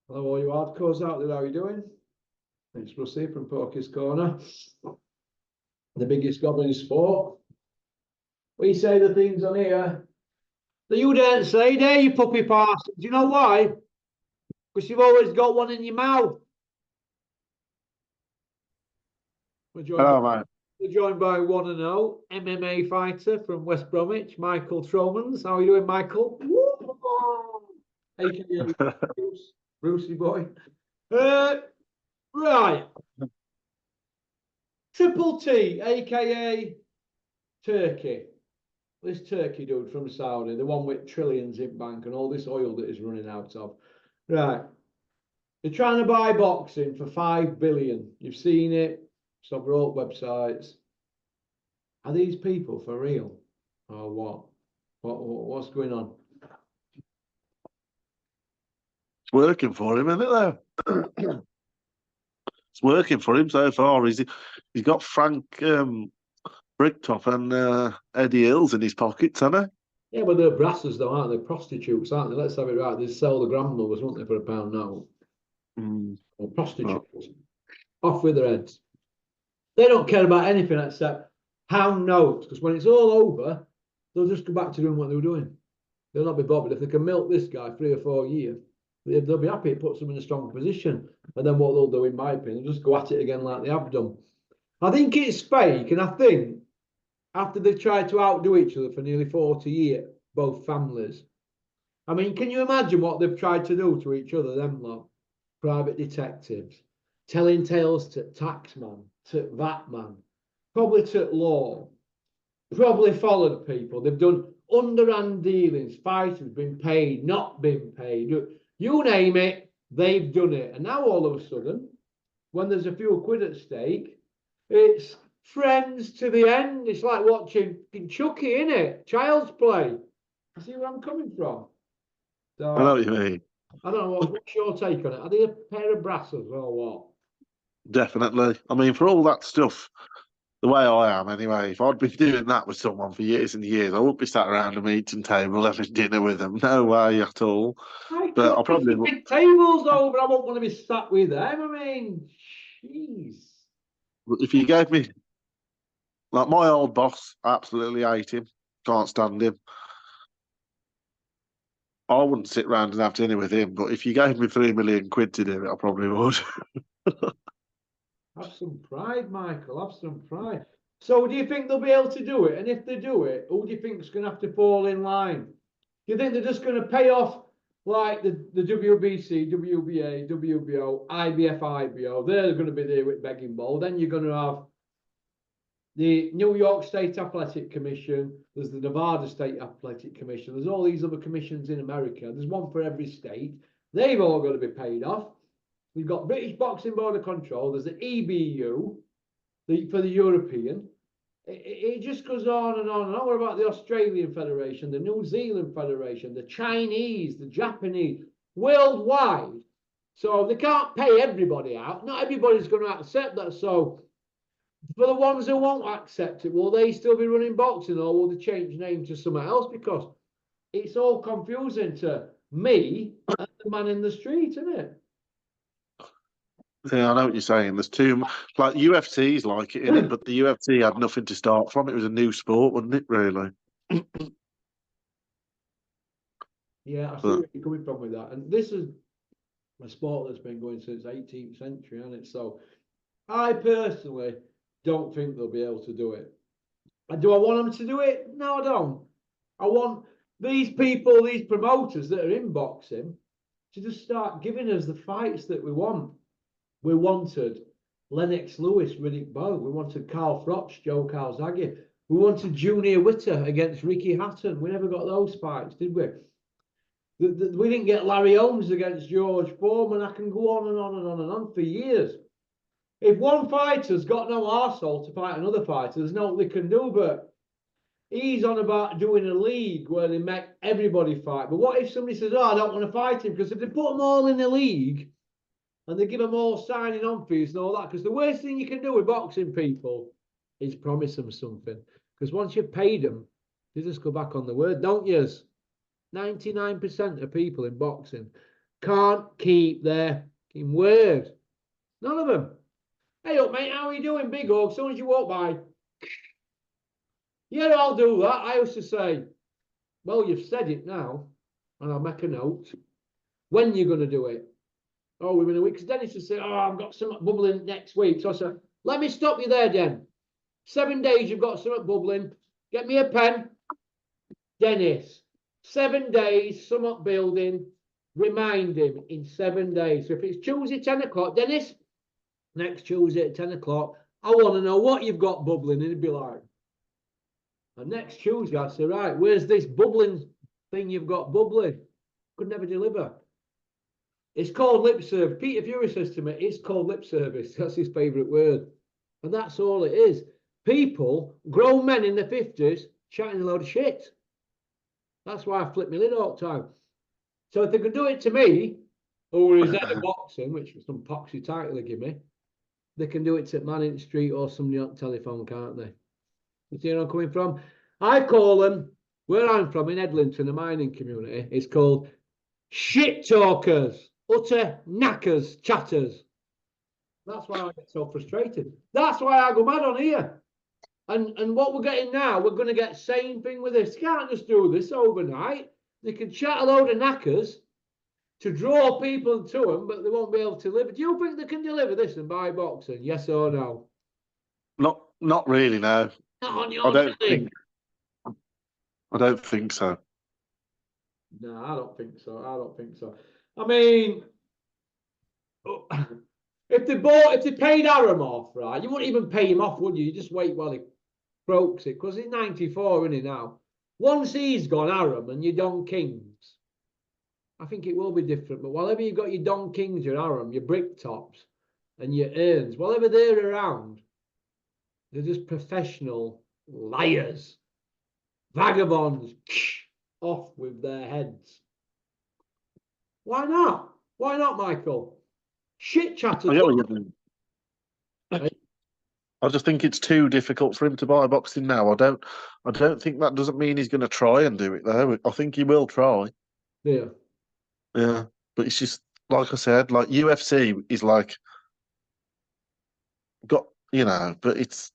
Hello, all you hardcores out there. How are you doing? It's Rusty from Poker's Corner, the biggest goblin in sport. We say the things on here that you don't say, there, you puppy pass. Do you know why? Because you've always got one in your mouth. We're Hello, mate. joined by 1-0 MMA fighter from West Bromwich, Michael Tromans. How are you doing, Michael? AKA Bruce, Brucey boy. Right. Triple T, aka Turkey. This Turkey dude from Saudi, the one with trillions in bank and all this oil that is running out of. Right. They're trying to buy boxing for 5 billion. You've seen it. So broke websites. Are these people for real? Or what? What's going on? It's working for him, isn't it, though? It's working for him so far. He's got Frank Bricktop and Eddie Hills in his pockets, hasn't Yeah, but they're brassers though, aren't they? Prostitutes, aren't they? Let's have it right. They sell the grandmothers, won't they, for £1 now? he? Or prostitutes. Off with their heads. They don't care about anything except pound notes, because when it's all over, they'll just go back to doing what they were doing. They'll not be bothered. If they can milk this guy 3 or 4 years, they'll be happy. It puts them in a strong position. And then what they'll do, in my opinion, they'll just go at it again like they have done. I think it's fake, and I think after they've tried to outdo each other for nearly 40 years, both families. I mean, can you imagine what they've tried to do to each other, them lot? Private detectives, telling tales to taxman, to VAT man, probably to law, probably followed people. They've done underhand dealings, fighters been paid, not been paid. You name it, they've done it. And now all of a sudden, when there's a few quid at stake, it's friends to the end. It's like watching Chucky, innit? Child's play. You see where I'm coming from? So, I know what you mean. I don't know, what's your take on it? Are they a pair of brassers or what? Definitely. I mean, for all that stuff, the way I am anyway, if I'd been doing that with someone for years and years, I wouldn't be sat around a meeting table having dinner with them. No way at all. But I probably would. Big tables over. I won't want to be sat with them. I mean, jeez. If you gave me, like my old boss, I absolutely hate him. Can't stand him. I wouldn't sit round and have dinner with him, but if you gave me 3 million quid to do it, I probably would. Have some pride, Michael. Have some pride. So, do you think they'll be able to do it? And if they do it, who do you think is going to have to fall in line? Do you think they're just going to pay off like the WBC, WBA, WBO, IBF, IBO? They're going to be there with begging ball. Then you're going to have the New York State Athletic Commission. There's the Nevada State Athletic Commission. There's all these other commissions in America. There's one for every state. They've all got to be paid off. We've got British Boxing Board of Control. There's the EBU for the European. It just goes on and on and on. What about the Australian Federation, the New Zealand Federation, the Chinese, the Japanese, worldwide? So they can't pay everybody out. Not everybody's going to accept that. So for the ones who won't accept it, will they still be running boxing, or will they change name to something else? Because it's all confusing to me and the man in the street, isn't it? Yeah, I know what you're saying. There's too like UFC's like it, innit? But the UFC had nothing to start from. It was a new sport, wasn't it? Really. Yeah, I see where you're coming from with that. And this is a sport that's been going since 18th century, hasn't it? So I personally don't think they'll be able to do it. And do I want them to do it? No, I don't. I want these people, these promoters that are in boxing, to just start giving us the fights that we want. We wanted Lennox Lewis, Riddick Bowe. We wanted Carl Froch, Joe Calzaghe. We wanted Junior Witter against Ricky Hatton. We never got those fights, did we? We didn't get Larry Holmes against George Foreman. I can go on and on and on and on for years. If one fighter's got no arsehole to fight another fighter, there's no they can do. But he's on about doing a league where they make everybody fight. But what if somebody says, "Oh, I don't want to fight him," because if they put them all in a league and they give them all signing on fees and all that, because the worst thing you can do with boxing people is promise them something. Because once you've paid them, they just go back on the word, don't you? 99% of people in boxing can't keep their fucking word. None of them. Hey up, mate, how are you doing? Big hug. As soon as you walk by. Yeah, I'll do that. I used to say, well, you've said it now, and I'll make a note. When you're going to do it? Oh, within a week. Because Dennis would say, oh, I've got something bubbling next week. So I said, let me stop you there, Den. 7 days you've got something bubbling. Get me a pen. Dennis, 7 days, somewhat building. Remind him in 7 days. So if it's Tuesday, 10 o'clock, Dennis, next Tuesday at 10 o'clock, I want to know what you've got bubbling. And he'd be like, and next Tuesday, I'd say, right, where's this bubbling thing you've got bubbling? Could never deliver. It's called lip service. Peter Fury says to me, it's called lip service. That's his favourite word. And that's all it is. People, grown men in their 50s, chatting a load of shit. That's why I flip my lid all the time. So if they could do it to me, or is that a boxing, which was some poxy title they give me, they can do it to man in the street or somebody on the telephone, can't they? You see where I'm coming from? I call them, where I'm from in Edlinton, a mining community, it's called shit talkers, utter knackers, chatters. That's why I get so frustrated. That's why I go mad on here. And what we're getting now, we're going to get same thing with this. You can't just do this overnight. They can chat a load of knackers to draw people to them, but they won't be able to deliver. Do you think they can deliver this and buy boxing? Yes or no? Not really, no. Not on I your don't telly. think I don't think so. No, I don't think so. I don't think so. I mean, if they paid Aram off, right, you wouldn't even pay him off, would you? You just wait while he croaks it, because he's 94, isn't he now? Once he's gone, Aram, and your Don Kings, I think it will be different. But whatever you've got your Don Kings, your Aram, your brick tops, and your Earns, whatever they're around, they're just professional liars, vagabonds, off with their heads. Why not? Why not, Michael? Shit chatters. I just think it's too difficult for him to buy boxing now. I don't think that doesn't mean he's going to try and do it though. I think he will try. Yeah. Yeah, but it's just like I said, like UFC is like got but it's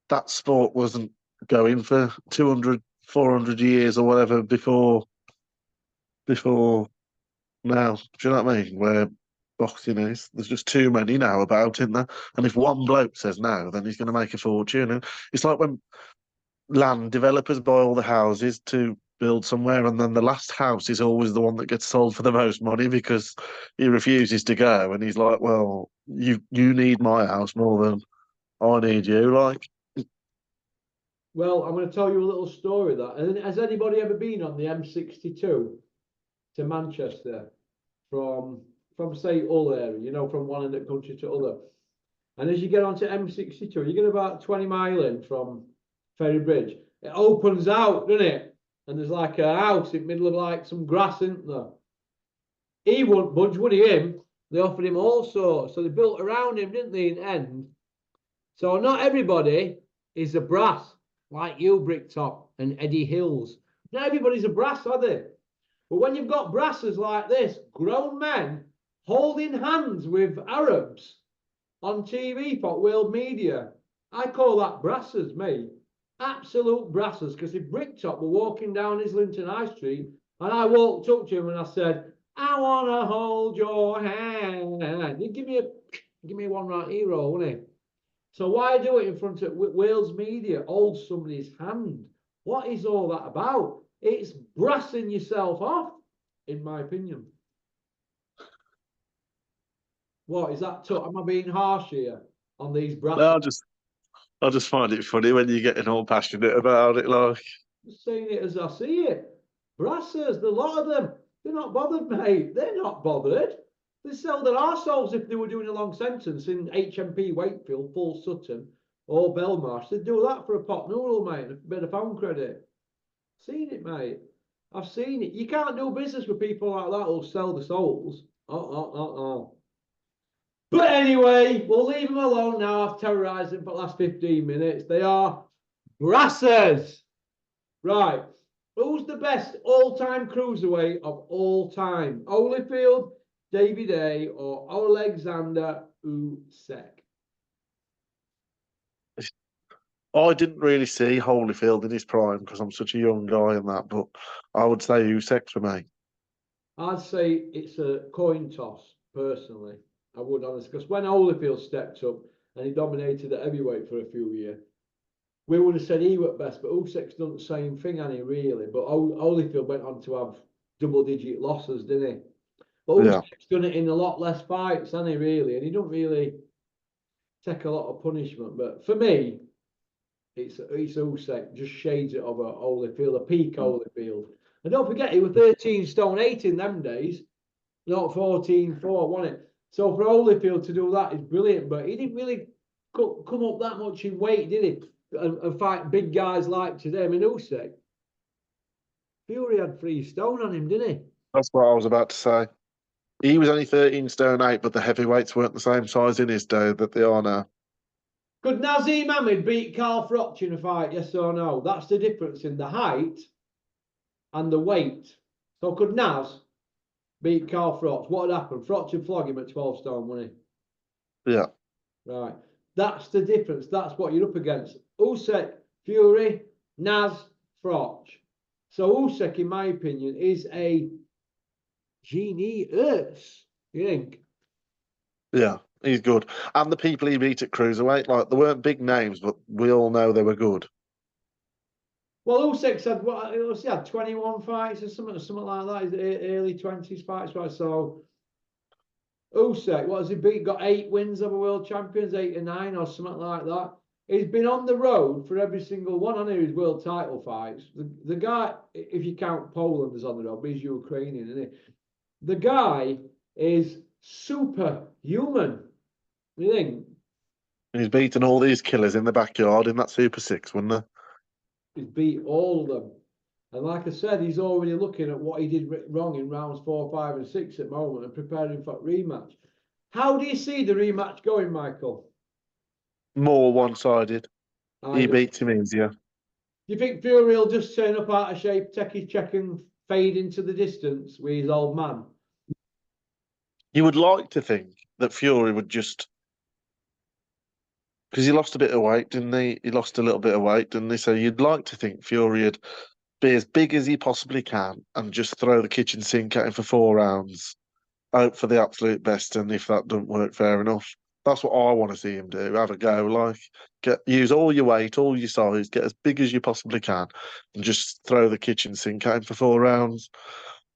that sport wasn't going for 200, 400 years or whatever before now. Do you know what I mean? Where boxing is, there's just too many now about it there. And if one bloke says no, then he's going to make a fortune. And it's like when land developers buy all the houses to build somewhere, and then the last house is always the one that gets sold for the most money because he refuses to go, and he's like, "Well, you need my house more than I need you." Like, Well, I'm going to tell you a little story that. And has anybody ever been on the M62 to Manchester from say Hull area? You know, from one end of the country to other. And as you get onto M62, you get about 20 mile in from Ferry Bridge. It opens out, doesn't it? And there's like a house in the middle of like some grass, isn't there? He wouldn't budge, would he? Him? They offered him all sorts. So they built around him, didn't they, in end? So not everybody is a brass, like you, Bricktop, and Eddie Hills. Not everybody's a brass, are they? But when you've got brasses like this, grown men holding hands with Arabs on TV for world media, I call that brasses, mate. Absolute brasses. Because if Bricktop were walking down Islington High Street and I walked up to him and I said, I want to hold your hand, he'd give me one right hero, wouldn't he? So why do it in front of Wales media? Hold somebody's hand. What is all that about? It's brassing yourself off, in my opinion. What is that? Am I being harsh here on these brasses? I just find it funny when you're getting all passionate about it. Like, Just saying it as I see it. Brassers, a lot of them, they're not bothered, mate. They're not bothered. They sell their arseholes if they were doing a long sentence in HMP Wakefield, Full Sutton, or Belmarsh. They'd do that for a pot noodle, mate, a bit of pound credit. Seen it, mate. I've seen it. You can't do business with people like that who'll sell the souls. But anyway, we'll leave them alone now. I've terrorised them for the last 15 minutes. They are brassers. Right. Who's the best all-time cruiserweight of all time? Holyfield, David A, or Alexander Usyk? I didn't really see Holyfield in his prime because I'm such a young guy and that, but I would say Usyk for me. I'd say it's a coin toss, personally. I would honestly, because when Holyfield stepped up and he dominated at heavyweight for a few years, we would have said he was best, but Usyk's done the same thing, hasn't he, really? But Holyfield went on to have double-digit losses, didn't he? But Yeah, Usyk's done it in a lot less fights, hasn't he, really? And he don't really take a lot of punishment. But for me, it's Usyk, just shades it of a Holyfield, a peak Holyfield. And don't forget, he was 13 stone 8 in them days, not 14-4, wasn't it? So for Holyfield to do that is brilliant, but he didn't really come up that much in weight, did he? And fight big guys like today. I mean, Usyk, Fury had 3 stone on him, didn't he? that's what I was about to say. He was only 13 stone 8, but the heavyweights weren't the same size in his day that they are now. Could Nazim Ahmed beat Carl Froch in a fight? Yes or no? That's the difference in the height and the weight. So could Naz beat Carl Froch? What would happen? Froch would flog him at 12 stone, wouldn't Yeah. he? Right. That's the difference. That's what you're up against. Usyk, Fury, Naz, Froch. So Usyk, in my opinion, is a genius. You think? Yeah, he's good. And the people he beat at cruiserweight, like, they weren't big names, but we all know they were good. Well, Usyk's had what? He had 21 fights or something like that. His early 20s fights, right? So Usyk, what has he beat? Got 8 wins over world champions, 8 or 9 or something like that. He's been on the road for every single one of his world title fights. The guy, if you count Poland as on the road, but he's Ukrainian, isn't he? The guy is superhuman. You think? And he's beaten all these killers in the backyard in that Super Six, wouldn't he? He's beat all of them. And like I said, he's already looking at what he did wrong in rounds 4, 5, and 6 at the moment and preparing for rematch. How do you see the rematch going, Michael? More one-sided. I He do. beats him easier. Do you think Fury will just turn up out of shape, take his check, and fade into the distance with his old man? You would like to think that Fury would just, because he lost a bit of weight, didn't he? He lost a little bit of weight, didn't he? So you'd like to think Fury would be as big as he possibly can and just throw the kitchen sink at him for 4 rounds. Hope for the absolute best, and if that doesn't work, fair enough. That's what I want to see him do. Have a go, like, use all your weight, all your size, get as big as you possibly can, and just throw the kitchen sink at him for 4 rounds.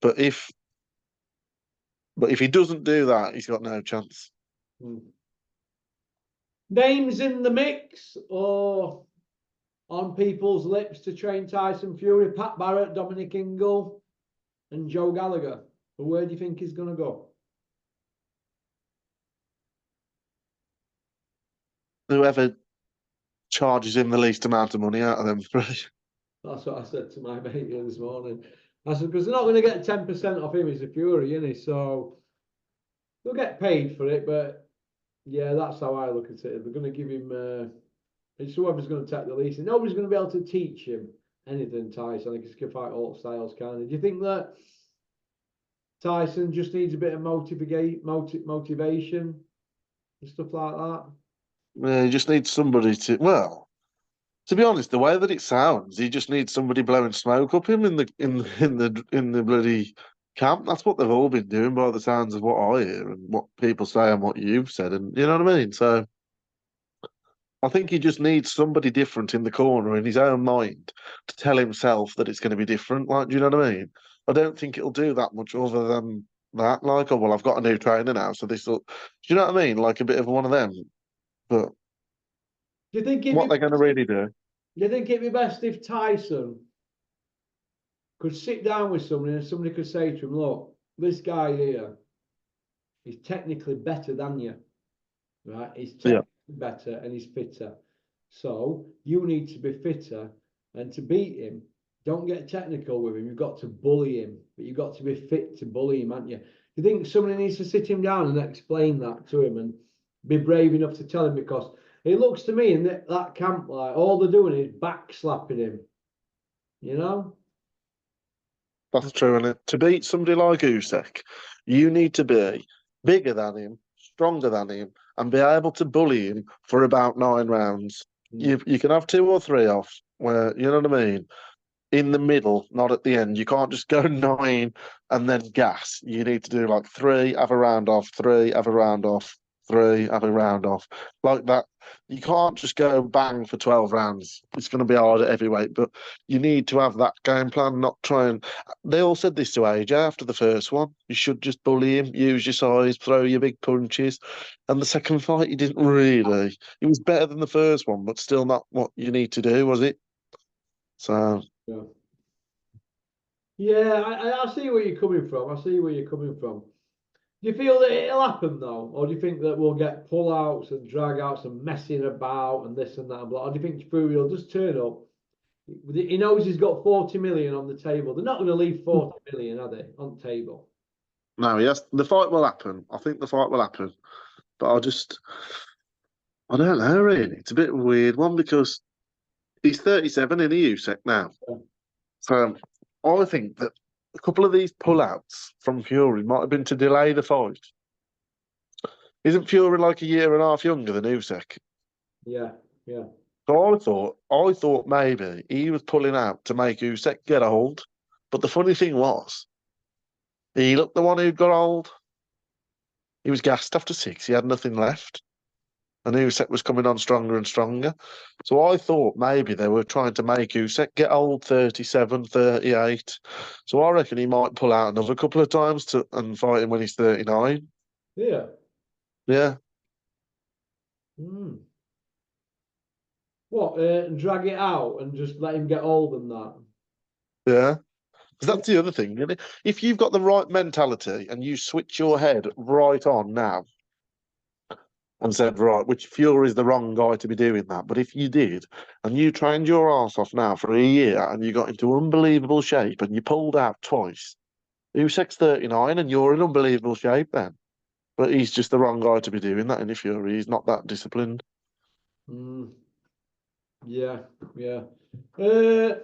But if he doesn't do that, he's got no chance. Hmm. Names in the mix or on people's lips to train Tyson Fury? Pat Barrett, Dominic Ingle, and Joe Gallagher. But where do you think he's going to go? Whoever charges him the least amount of money out of them three. That's what I said to my mate here this morning. I said, because they're not going to get 10% off him as a Fury, isn't he? So they'll get paid for it. But yeah, that's how I look at it. They're going to give him, it's whoever's going to take the least. And nobody's going to be able to teach him anything, Tyson. I think he can fight all styles, kind of. Do you think that Tyson just needs a bit of motivation and stuff like that? He just needs somebody to. Well, to be honest, the way that it sounds, he just needs somebody blowing smoke up him in the bloody camp. That's what they've all been doing by the sounds of what I hear and what people say and what you've said, and you know what I mean. So I think he just needs somebody different in the corner in his own mind to tell himself that it's going to be different. Like, do you know what I mean? I don't think it'll do that much other than that. Like, oh well, I've got a new trainer now, so this will. Do you know what I mean? Like a bit of one of them. But Do you think it'd what be they're going to really do? do you think it'd be best if Tyson could sit down with somebody and somebody could say to him, look, this guy here is technically better than you, right? He's Yeah. technically better and he's fitter. So you need to be fitter, and to beat him, don't get technical with him. You've got to bully him, but you've got to be fit to bully him, haven't you? You think somebody needs to sit him down and explain that to him and be brave enough to tell him, because it looks to me in that camp like all they're doing is backslapping him, you know? That's true. And to beat somebody like Usyk, you need to be bigger than him, stronger than him, and be able to bully him for about 9 rounds. Mm. You can have two or three off where you know what I mean. In the middle, not at the end. You can't just go 9 and then gas. You need to do like three, have a round off, three, have a round off, three, have a round off. Like that. You can't just go bang for 12 rounds. It's going to be hard at heavyweight, but you need to have that game plan, not try and. They all said this to AJ after the first one. You should just bully him, use your size, throw your big punches. And the second fight, he didn't really. He was better than the first one, but still not what you need to do, was it? So. Yeah. Yeah, I see where you're coming from. I see where you're coming from. Do you feel that it'll happen though, or do you think that we'll get pull-outs and drag-outs and messing about and this and that and blah? Or do you think Fury will just turn up? He knows he's got 40 million on the table. They're not going to leave 40 million, are they, on the table? No, yes, the fight will happen. I think the fight will happen, but I don't know really. It's a bit of a weird one because he's 37 in a USEC now. Yeah. So I think that a couple of these pullouts from Fury might have been to delay the fight. Isn't Fury like a year and a half younger than Usyk? Yeah, yeah. So I thought maybe he was pulling out to make Usyk get old. But the funny thing was, he looked the one who got old. He was gassed after 6. He had nothing left. And Usyk was coming on stronger and stronger. So I thought maybe they were trying to make Usyk get old, 37, 38. So I reckon he might pull out another couple of times and fight him when he's 39. Yeah. Yeah. Mm. What? Drag it out and just let him get old and that? Yeah. Because Yeah. that's the other thing, really. If you've got the right mentality and you switch your head right on now and said, right, which Fury's the wrong guy to be doing that. But if you did, and you trained your ass off now for a year and you got into unbelievable shape and you pulled out twice, Usyk's 39 and you're in unbelievable shape then. But he's just the wrong guy to be doing that in Fury. He's not that disciplined. Mm. Yeah, yeah. Yeah,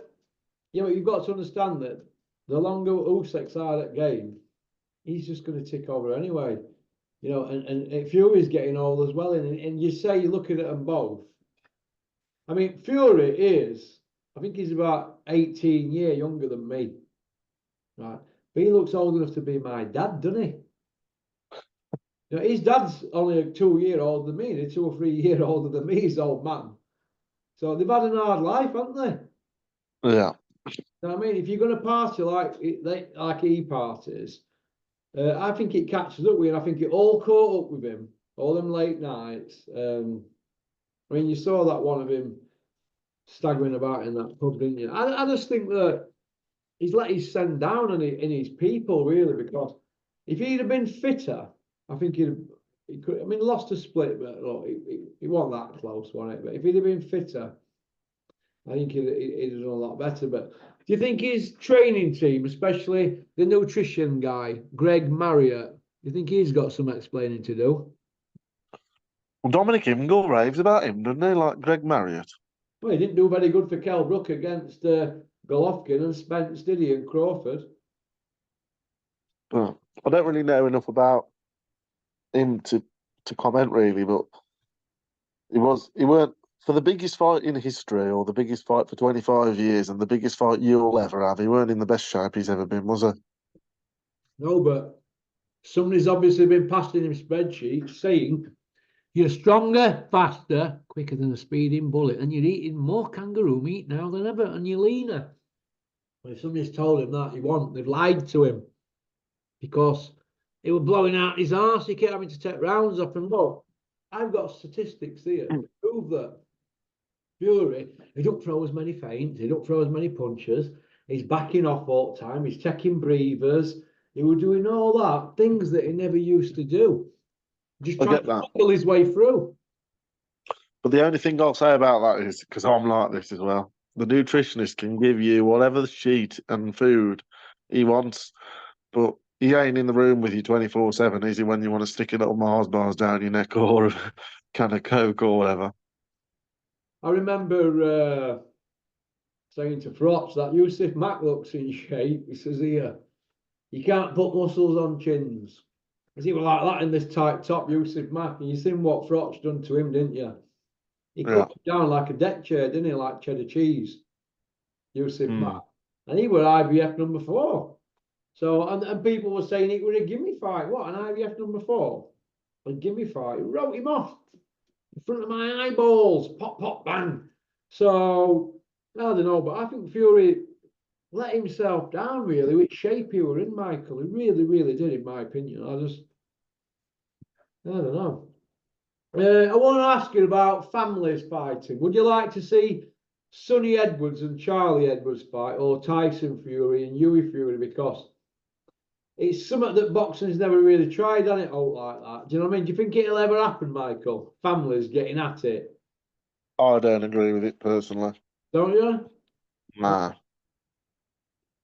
but you've got to understand that the longer Usyk's out at game, he's just going to tick over anyway. You know, and Fury's getting old as well. And you say you're looking at them both. I mean, Fury is, I think he's about 18 years younger than me. Right. But he looks old enough to be my dad, doesn't he? You know, his dad's only 2 years older than me, and 2 or 3 years older than me, his old man. So they've had an hard life, haven't they? Yeah. You know what I mean? If you're going to party like he parties, I think it catches up with him. I think it all caught up with him, all them late nights. I mean, you saw that one of him staggering about in that pub, didn't you? I just think that he's let his send down in his people, really, because if he'd have been fitter, I think he could. I mean, lost a split, but look, he wasn't that close, was it? But if he'd have been fitter, I think he'd have done a lot better. But do you think his training team, especially the nutrition guy, Greg Marriott, do you think he's got some explaining to do? Well, Dominic Ingle raves about him, doesn't he? Like Greg Marriott. Well, he didn't do very good for Kell Brook against Golovkin and Spence, did he, and Crawford? But I don't really know enough about him to comment really, but he weren't for the biggest fight in history or the biggest fight for 25 years and the biggest fight you'll ever have, he weren't in the best shape he's ever been, was he? No, but somebody's obviously been passing him spreadsheets saying you're stronger, faster, quicker than a speeding bullet, and you're eating more kangaroo meat now than ever, and you're leaner. Well, if somebody's told him that, he won't. They've lied to him because he was blowing out his arse. He kept having to take rounds off. And look, I've got statistics here to prove that Fury, he don't throw as many feints, he don't throw as many punches, he's backing off all the time, he's taking breathers, he was doing all that, things that he never used to do. Just I trying get to that. pull his way through. But the only thing I'll say about that is because I'm like this as well. The nutritionist can give you whatever sheet and food he wants, but he ain't in the room with you 24/7, is he? When you want to stick a little Mars bars down your neck or a can of Coke or whatever. I remember saying to Frotch that Yusuf Mack looks in shape. He says, here, you can't put muscles on chins. Because he was like that in this tight top, Yusuf Mack. And you seen what Frotch done to him, didn't you? He Yeah. cut him down like a deck chair, didn't he? Like cheddar cheese, Yusuf Mm. Mack. And he were IBF number 4. So, and people were saying it was a gimme fight. What, an IBF number 4? A gimme fight. He wrote him off in front of my eyeballs. Pop, pop, bang. So, I don't know, but I think Fury let himself down, really, which shape he were in, Michael. He really, really did, in my opinion. I don't know. I want to ask you about families fighting. Would you like to see Sonny Edwards and Charlie Edwards fight, or Tyson Fury and Hughie Fury? Because it's something that boxing's never really tried, hasn't it, out like that? Do you know what I mean? Do you think it'll ever happen, Michael? Families getting at it? I don't agree with it personally. Don't you? Nah.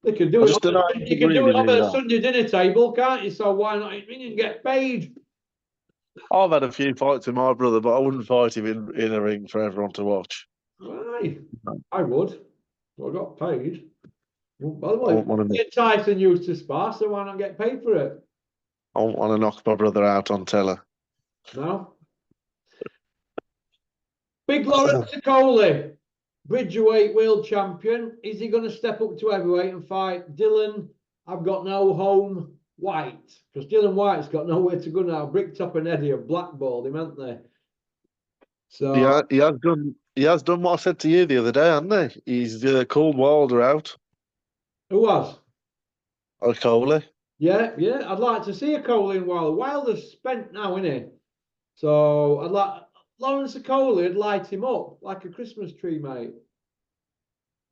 They could do I it. just don't know how you You could can do really it on do a that. Sunday dinner table, can't you? So why not? You can get paid. I've had a few fights with my brother, but I wouldn't fight him in a ring for everyone to watch. Why? No. I would. Well, I got paid. Well, by the I way, wouldn't want to. Tyson used to spar, so why not get paid for it? I wouldn't want to knock my brother out on telly. No. Big Lawrence Okoli, Bridgerweight world champion. Is he going to step up to heavyweight and fight Dylan? I've got no home White, because Dylan White's got nowhere to go now. Bricktop and Eddie have blackballed him, haven't they? So He has done what I said to you the other day, hasn't he? He's called Wilder out. who was? Okoli. Yeah, yeah. I'd like to see a Coley and Wilder. Wilder's spent now, isn't he? So I'd like Lawrence Okoli would light him up like a Christmas tree, mate.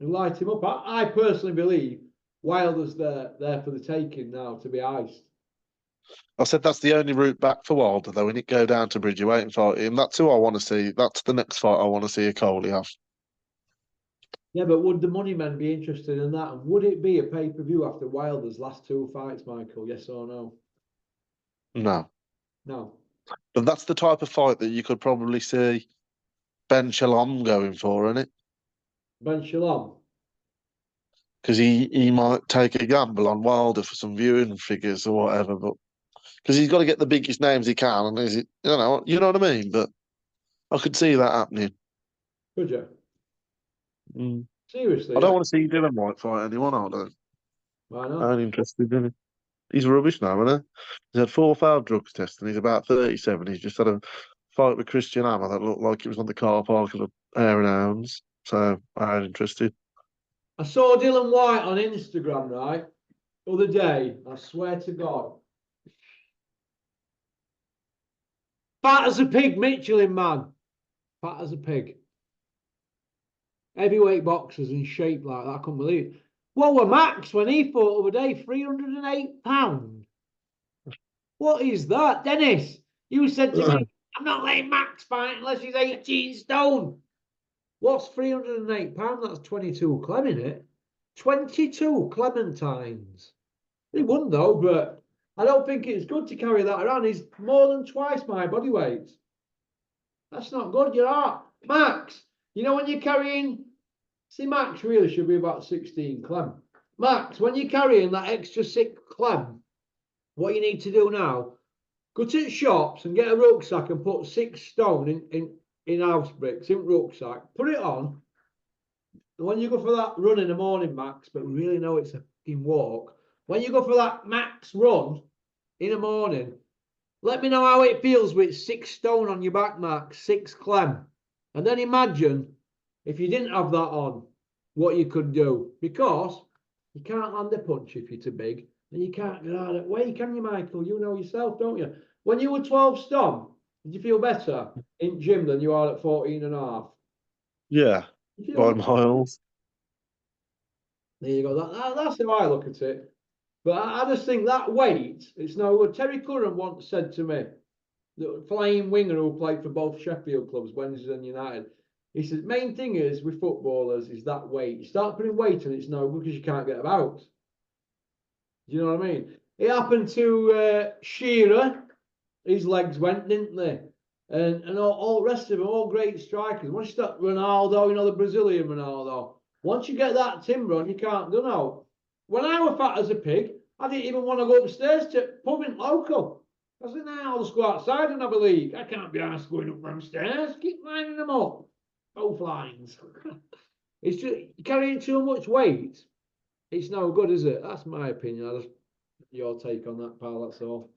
And light him up. I personally believe Wilder's there for the taking now to be iced. I said that's the only route back for Wilder, though. We need to go down to Bridgerweight and fight him. That's who I want to see. That's the next fight I want to see Okoli have. Yeah, but would the money men be interested in that? And would it be a pay-per-view after Wilder's last 2 fights, Michael? Yes or no? No. No. But that's the type of fight that you could probably see Ben Shalom going for, isn't it? Ben Shalom. Because he might take a gamble on Wilder for some viewing figures or whatever, but because he's got to get the biggest names he can, and is it, you know what I mean? But I could see that happening. Could you? Mm. Seriously, I don't yeah? want to see Dylan White fight anyone, I don't. Why I not? ain't interested in it. He's rubbish now, isn't he? He's had 4 failed drugs tests and he's about 37. He's just had a fight with Christian Hammer that looked like it was on the car park of a Hare and Hounds. So I ain't interested. I saw Dylan White on Instagram, right? The other day. I swear to God. Fat as a pig, Michelin man. Fat as a pig. Heavyweight boxers in shape like that. I couldn't believe it. What were Max when he fought the other day? £308. What is that, Dennis? You said to me, I'm not letting Max fight unless he's 18 stone. What's £308? That's 22 Clem in it. 22 Clementines. He won though, but I don't think it's good to carry that around. He's more than twice my body weight. That's not good, you're out. Max, you know when you're carrying, see, Max really should be about 16 Clem. Max, when you're carrying that extra 6 Clem, what you need to do now, go to the shops and get a rucksack and put 6 stone in house bricks, in rucksack, put it on. And when you go for that run in the morning, Max, but really know it's a fucking walk, when you go for that Max run in the morning, let me know how it feels with 6 stone on your back, Max, 6 Clem. And then imagine if you didn't have that on, what you could do. Because you can't land a punch if you're too big. And you can't get out of the way, can you, Michael? You know yourself, don't you? When you were 12 stone, did you feel better in gym than you are at 14 and a half? Yeah, You feel by better. miles. There you go. That's how I look at it. But I just think that weight, it's no good. Terry Curran once said to me, the flying winger who played for both Sheffield clubs, Wednesday and United, he says, main thing is with footballers is that weight. You start putting weight on it's no good because you can't get about. Do you know what I mean? It happened to Shearer. His legs went, didn't they? And all the rest of them, all great strikers. Once you start Ronaldo, you know, the Brazilian Ronaldo, Once you get that timber on, you can't do no. When I was fat as a pig, I didn't even want to go upstairs to pub in local. I said, nah, I'll just go outside and have a leak. I can't be asked going up them stairs. Keep lining them up. Both lines. It's just carrying too much weight. It's no good, is it? That's my opinion. I just your take on that, pal. That's all.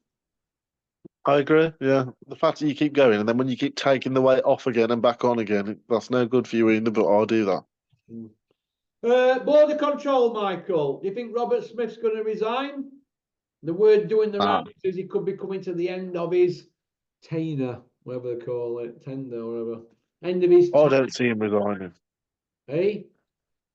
I agree. Yeah, the fact that you keep going, and then when you keep taking the weight off again and back on again, that's no good for you either. But I'll do that. Mm. Border control, Michael. Do you think Robert Smith's going to resign? The word doing the Ah, rounds is he could be coming to the end of his tenure, whatever they call it, tender, or whatever. End of his I time, don't see him resigning. eh?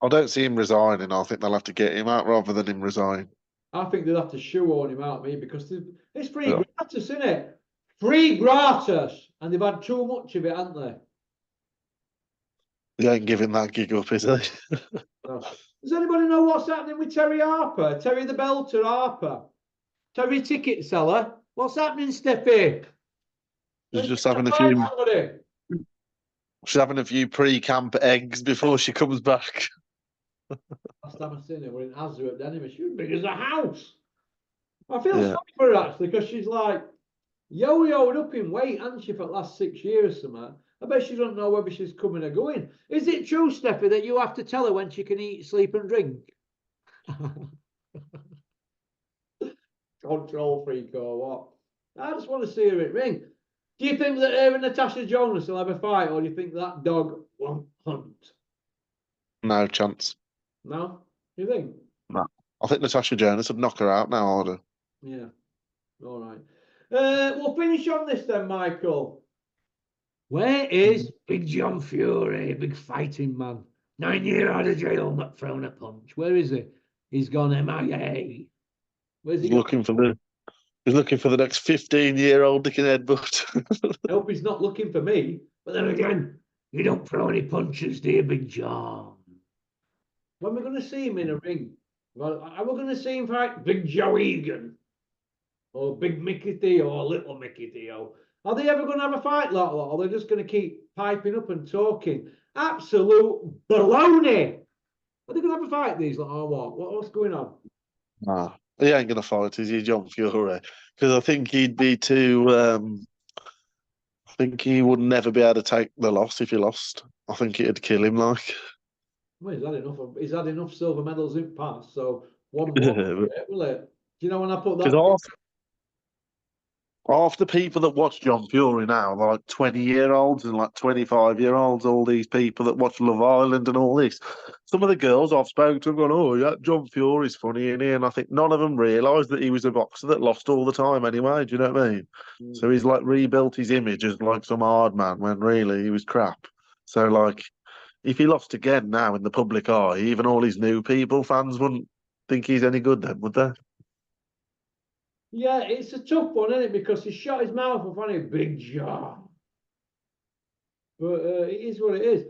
I don't see him resigning. I think they'll have to get him out rather than him resign. I think they'll have to shoehorn him out, me, because it's free Yeah. gratis, isn't it? Free gratis, and they've had too much of it, haven't they? He ain't giving that gig up, is he? No. Does anybody know what's happening with Terry Harper? Terry the Belter Harper? Terry ticket seller? What's happening, Steffi? She's Let's just having a find few. somebody. She's having a few pre-camp eggs before she comes back. Last time I seen her, we're in Azure at the anime. She was big as a house. I feel Yeah. sorry for her actually, because she's like yo-yoed up in weight, hasn't she, for the last 6 years or something. I bet she doesn't know whether she's coming or going. Is it true, Steffi, that you have to tell her when she can eat, sleep, and drink? Control freak or what? I just want to see her at ring. Do you think that her and Natasha Jonas will have a fight, or do you think that dog won't hunt? No chance. No? You think? No. I think Natasha Jonas would knock her out now, Order. Yeah. All right. We'll finish on this then, Michael. Where is Big John Fury, big fighting man? 9 years out of jail, not thrown a punch. Where is he? He's gone MIA. Where's he He's gone? looking for the he's looking for the next 15-year-old Dick and Headbutt. I hope he's not looking for me. But then again, you don't throw any punches, do you, Big John? When we're going to see him in a ring? Well, are we going to see him fight Big Joe Egan? Or Big Mickey Theo or Little Mickey Theo? Are they ever going to have a fight like that? Or are they just going to keep piping up and talking? Absolute baloney! Are they going to have a fight these lot or what? What's going on? Nah, he ain't gonna fight, is he, John Fury? Because I think he'd be too. I think he would never be able to take the loss if he lost. I think it'd kill him. Like, Well, he's had enough silver medals in past, so one more, because will it? Do you know when I put that? half the people that watch John Fury now, they're like 20-year-olds and like 25-year-olds, all these people that watch Love Island and all this. Some of the girls I've spoken to have gone, oh, yeah, John Fury's funny, isn't he? And I think none of them realised that he was a boxer that lost all the time anyway. Do you know what I mean? Mm. So he's like rebuilt his image as like some hard man when really he was crap. So, like, if he lost again now in the public eye, even all his new people, fans wouldn't think he's any good then, would they? Yeah, it's a tough one, isn't it? Because he shot his mouth off on a big jaw. But it is what it is.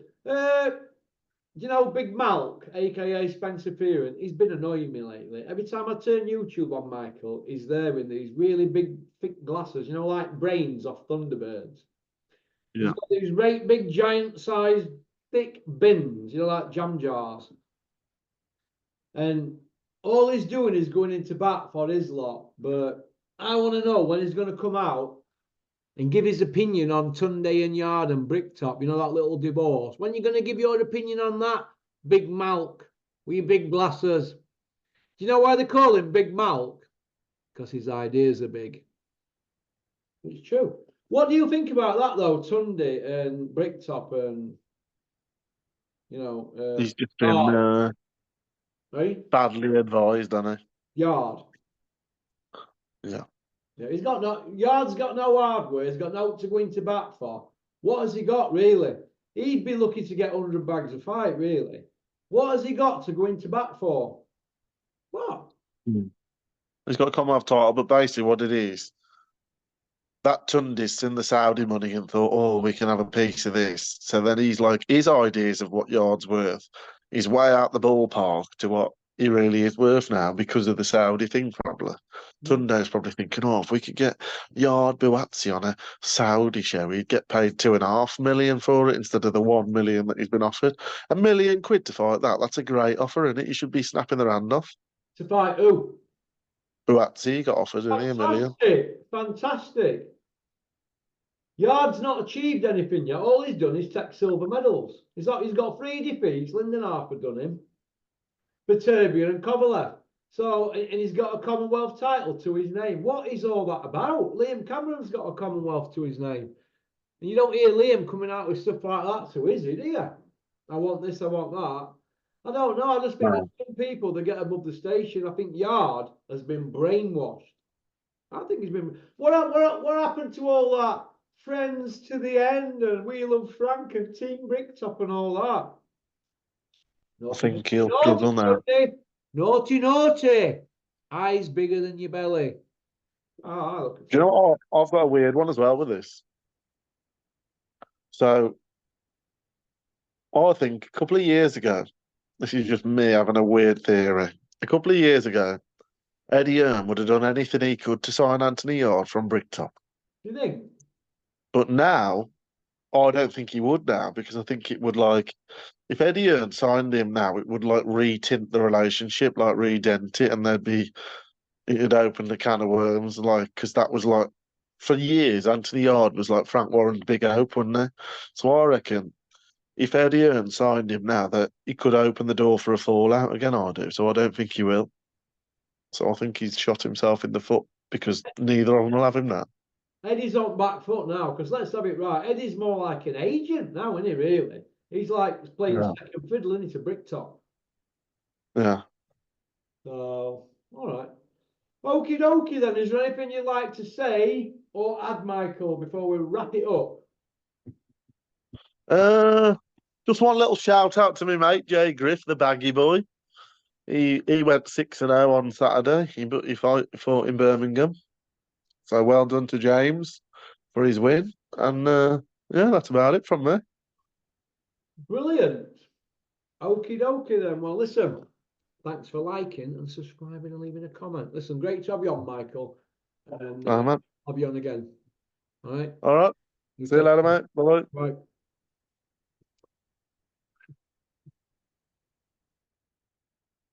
You know, Big Malk, aka Spencer Fearon, he's been annoying me lately. Every time I turn YouTube on, Michael, he's there in these really big, thick glasses, you know, like brains off Thunderbirds. He's Yeah. got these great big giant sized thick bins, you know, like jam jars. And all he's doing is going into bat for his lot. But I want to know when he's going to come out and give his opinion on Tunde and Yard and Bricktop, you know, that little divorce. When you going to give your opinion on that, Big Malk, with your big glasses? Do you know why they call him Big Malk? Because his ideas are big. It's true. What do you think about that, though, Tunde and Bricktop and, you know, He's just been Yard, right? badly advised, hasn't Yard. he? Yeah. Yeah, he's got no Yard's got no hardware. He's got no to go into bat for. What has he got really? He'd be lucky to get 100 bags of fight, really. What has he got to go into bat for? What? He's got a Commonwealth title, but basically what it is, that Tundi's seen the Saudi money and thought, oh, we can have a piece of this. So then he's like, his ideas of what Yard's worth is way out the ballpark to what he really is worth now because of the Saudi thing, probably. Mm. Tunde's probably thinking, oh, if we could get Yard Buatsi on a Saudi show, he'd get paid 2.5 million for it instead of the 1 million that he's been offered. £1 million to fight that. That's a great offer, isn't it? You should be snapping their hand off. To fight who? Buatsi got offered, didn't he? £1 million. Fantastic. Yard's not achieved anything yet. All he's done is take silver medals. He's got 3 defeats. Lyndon Harper done him. Baturbia and Kovalev. So, and he's got a Commonwealth title to his name. What is all that about? Liam Cameron's got a Commonwealth to his name. And you don't hear Liam coming out with stuff like that, so is he, do you? I want this, I want that. I don't know. I just think there's some people that get above the station. I think Yard has been brainwashed. I think he's been. What happened to all that? Friends to the end and We Love Frank and Team Bricktop and all that. I think he'll struggle now. Naughty, naughty. Eyes bigger than your belly. Do you know what? I've got a weird one as well with this. So, I think a couple of years ago, this is just me having a weird theory. A couple of years ago, Eddie Hearn would have done anything he could to sign Anthony Yard from Bricktop. Do you think? But now, I don't think he would now because I think it would if Eddie Hearn signed him now, it would retint the relationship, redent it, and it'd open a can of worms, because that was for years, Anthony Yard was Frank Warren's big hope, wasn't he? So I reckon if Eddie Hearn signed him now, that he could open the door for a fallout again, I do. So I don't think he will. So I think he's shot himself in the foot because neither of them will have him now. Eddie's on back foot now, because let's have it right. Eddie's more like an agent now, isn't he, really? He's playing second fiddle, isn't he, to Bricktop? Yeah. So, all right. Okie dokie then. Is there anything you'd like to say or add, Michael, before we wrap it up? Just one little shout out to me mate, Jay Griff, the baggy boy. He went 6-0 on Saturday. He fought in Birmingham. So well done to James for his win. And yeah, that's about it from there. Brilliant. Okie dokie then. Well, listen, thanks for liking and subscribing and leaving a comment. Listen, great to have you on, Michael. And Man. I'll be on again. All right. All right. See you later, mate. Bye-bye. Bye.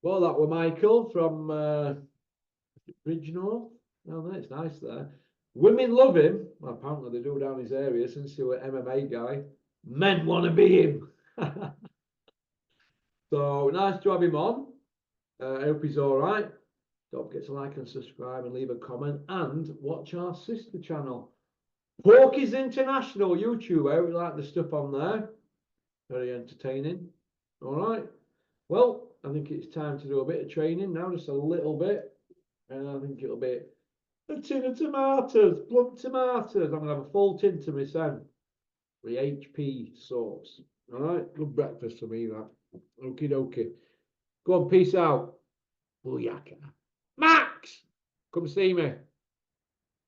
Well, that were Michael from Bridge North. Oh, it's nice there. Women love him. Well, apparently they do down his area since he was an MMA guy. Men want to be him. So nice to have him on. I hope he's all right. Don't forget to like and subscribe and leave a comment and watch our sister channel. Porky's International YouTube. I hope you like the stuff on there. Very entertaining. All right. Well, I think it's time to do a bit of training now, just a little bit. And I think it'll be a tin of tomatoes, plump tomatoes. I'm going to have a full tin to myself. The HP sauce. All right. Good breakfast for me, that. Okie dokie. Go on, peace out. Booyaka. Max! Come see me.